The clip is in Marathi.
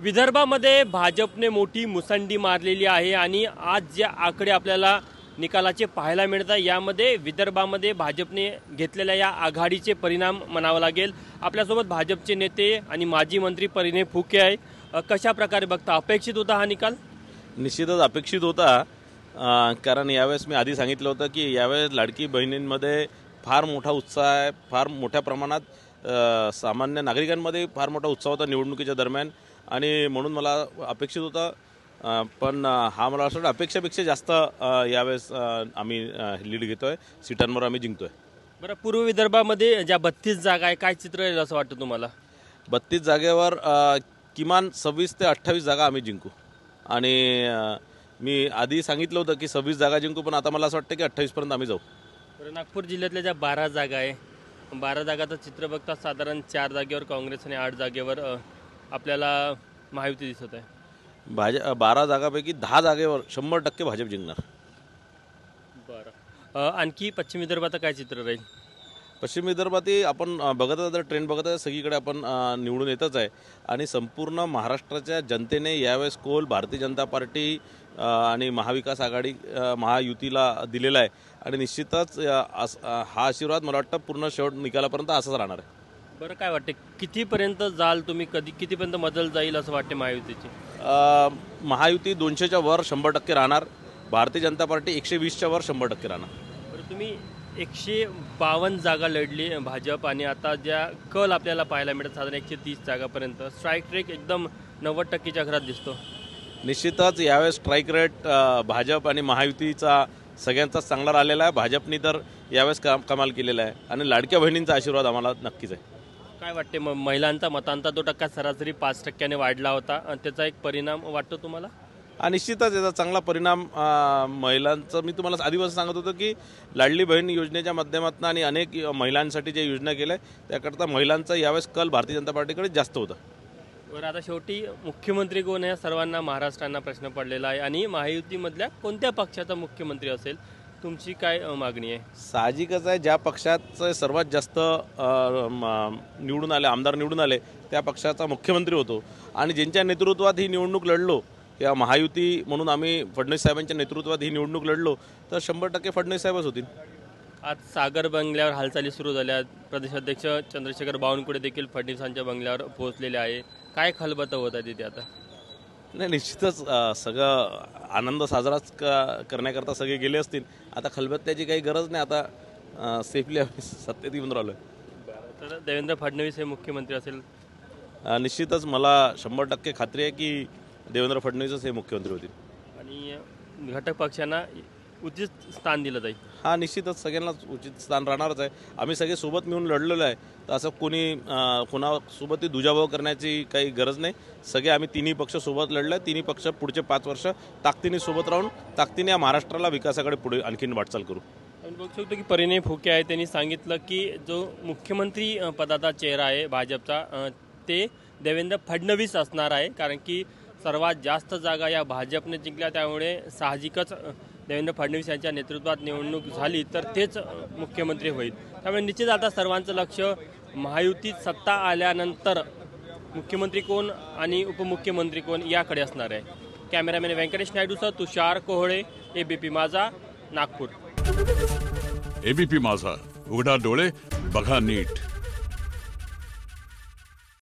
विदर्भामध्ये भाजपने मोठी मुसंडी मारलेली आहे आणि आज जे आकडे आपल्याला निकालाचे पाहायला मिळतात यामध्ये विदर्भामध्ये भाजपने घेतलेल्या या आघाडीचे परिणाम म्हणावा लागेल। आपल्यासोबत भाजपचे नेते आणि माजी मंत्री परिणय फुके आहे। कशा प्रकारे बघता, अपेक्षित होता हा निकाल? निश्चितच अपेक्षित होता, कारण यावेळेस मी आधी सांगितलं होतं की यावेळेस लाडकी बहिणींमध्ये फार मोठा उत्साह आहे, फार मोठ्या प्रमाणात सामान्य नागरिकांमध्ये फार मोठा उत्साह होता निवडणुकीच्या दरम्यान आणि म्हणून मला अपेक्षित होता। पण हा मला असं अपेक्षेपेक्षा जास्त यावेळेस आम्ही लीड घेतोय, सीटांवर आम्ही जिंकतोय। बरं, पूर्व विदर्भामध्ये ज्या 32 जागा आहे, काय चित्र आहे असं वाटतं तुम्हाला? 32 जागेवर किमान 26 ते 28 जागा आम्ही जिंकू आणि मी आधी सांगितलं होतं की 26 जागा जिंकू, पण आता मला असं वाटतं की 28 पर्यंत आम्ही जाऊ। बरं, नागपूर जिल्ह्यातल्या ज्या 12 जागा आहे, 12 जागाचं चित्र बघता साधारण 4 जागेवर काँग्रेस आणि 8 जागेवर आपल्याला महायुती दिसत आहे। 12 जागापैकी 10 जागेवर 100% भाजप जिंकणार। बरं, आणखी पश्चिम विदर्भाचं काय चित्र राहील? पश्चिम विदर्भातही आपण बघत तर ट्रेंड बघत आहे, सगळीकडे आपण निवडून येतच आहे आणि संपूर्ण महाराष्ट्राच्या जनतेने यावेळेस कोल भारतीय जनता पार्टी आणि महाविकास आघाडी महायुतीला दिलेला आहे आणि निश्चितच हा आशीर्वाद मला वाटतं पूर्ण शेवट निकालापर्यंत असाच राहणार आहे। बरं, काय वाटते कितीपर्यंत जाल तुम्ही, कितीपर्यंत मदल जाईल असं वाटते महायुतीची? महायुती 200च्या वर 100% राहणार, भारतीय जनता पार्टी 120च्या वर 100% राहणार। बरं, तुम्ही 152 जागा लढली भाजप आणि आता ज्या कल आपल्याला पाहायला मिळत साधारण 130 जागापर्यंत, स्ट्राईक रेट एकदम 90%च्या घरात दिसतो। निश्चितच यावेळेस स्ट्राईक रेट भाजप आणि महायुतीचा सगळ्यांचाच चांगला राहिलेला आहे। भाजपनी तर यावेळेस कमाल केलेला आहे आणि लाडक्या बहिणींचा आशीर्वाद आम्हाला नक्कीच आहे। काय वाटते मग, महिलांचा मतांचा तो टक्का सरासरी 5%ने वाढला होता आणि त्याचा एक परिणाम वाटतो तुम्हाला? निश्चितच याचा चांगला परिणाम महिलांचं, मी तुम्हाला आधीपासून सांगत होतो की लाडली बहीण योजनेच्या माध्यमातून आणि अनेक महिलांसाठी जे योजना केल्या त्याकरता महिलांचा यावेळेस कल भारतीय जनता पार्टीकडे जास्त होता। बरं, आता शेवटी मुख्यमंत्री कोण आहे सर्वांना महाराष्ट्रांना प्रश्न पडलेला आहे आणि महायुतीमधल्या कोणत्या पक्षाचा मुख्यमंत्री असेल, तुमची काय मागणी आहे? साहजिकच आहे, ज्या पक्षाचं सर्वात जास्त निवडून आले आमदार निवडून आले त्या पक्षाचा मुख्यमंत्री होतो आणि ज्यांच्या नेतृत्वात ही निवडणूक लढलो किंवा महायुती म्हणून आम्ही फडणवीस साहेबांच्या नेतृत्वात ही निवडणूक लढलो तर 100% फडणवीस साहेबच होतील। आज सागर बंगल्यावर हालचाली सुरू झाल्या, प्रदेशाध्यक्ष चंद्रशेखर बावनकुळे देखील फडणवीसांच्या बंगल्यावर पोहोचलेले आहे। काय खलबतं होत आहे तिथे आता? नाही, निश्चितच सगळं आनंद साजराच करण्याकरता सगळे गेले असतील, आता खलबत्त्याची काही गरज नाही, आता सेफली आम्ही सत्तेत येऊन राहिलो आहे। तर देवेंद्र फडणवीस हे मुख्यमंत्री असेल? निश्चितच मला 100% खात्री आहे की देवेंद्र फडणवीसच हे मुख्यमंत्री होतील आणि घटक पक्षांना उचित स्थान दिलं जाईल। हा, निश्चितच सगळ्यांनाच उचित स्थान राहणारच आहे। आम्ही सगळे सोबत मिळून लढलेलो आहे, तर असं कोणासोबत दुजाभाव करण्याची काही गरज नाही। सगळे आम्ही तिन्ही पक्ष सोबत लढले, तिन्ही पक्ष पुढचे 5 वर्ष ताकदीने सोबत राहून ताकदीने या महाराष्ट्राला विकासाकडे पुढे आणखीन वाटचाल करू। आपण बघू शकतो की परिणय फुके आहे, त्यांनी सांगितलं की जो मुख्यमंत्री पदाचा चेहरा आहे भाजपचा ते देवेंद्र फडणवीस असणार आहे, कारण की सर्वात जास्त जागा या भाजपने जिंकल्या, त्यामुळे साहजिकच देवेंद्र फडणवीस यांच्या नेतृत्वात निवडणूक झाली तर तेच मुख्यमंत्री होईल। त्यामुळे निश्चित आता सर्वांचं लक्ष महायुतीत सत्ता आल्यानंतर मुख्यमंत्री कोण आणि उपमुख्यमंत्री कोण याकडे असणार आहे। कॅमेरामॅन व्यंकटेश नायडूसह तुषार कोहळे, एबीपी माझा, नागपूर। एबीपी माझा, उघडा डोळे बघा नीट।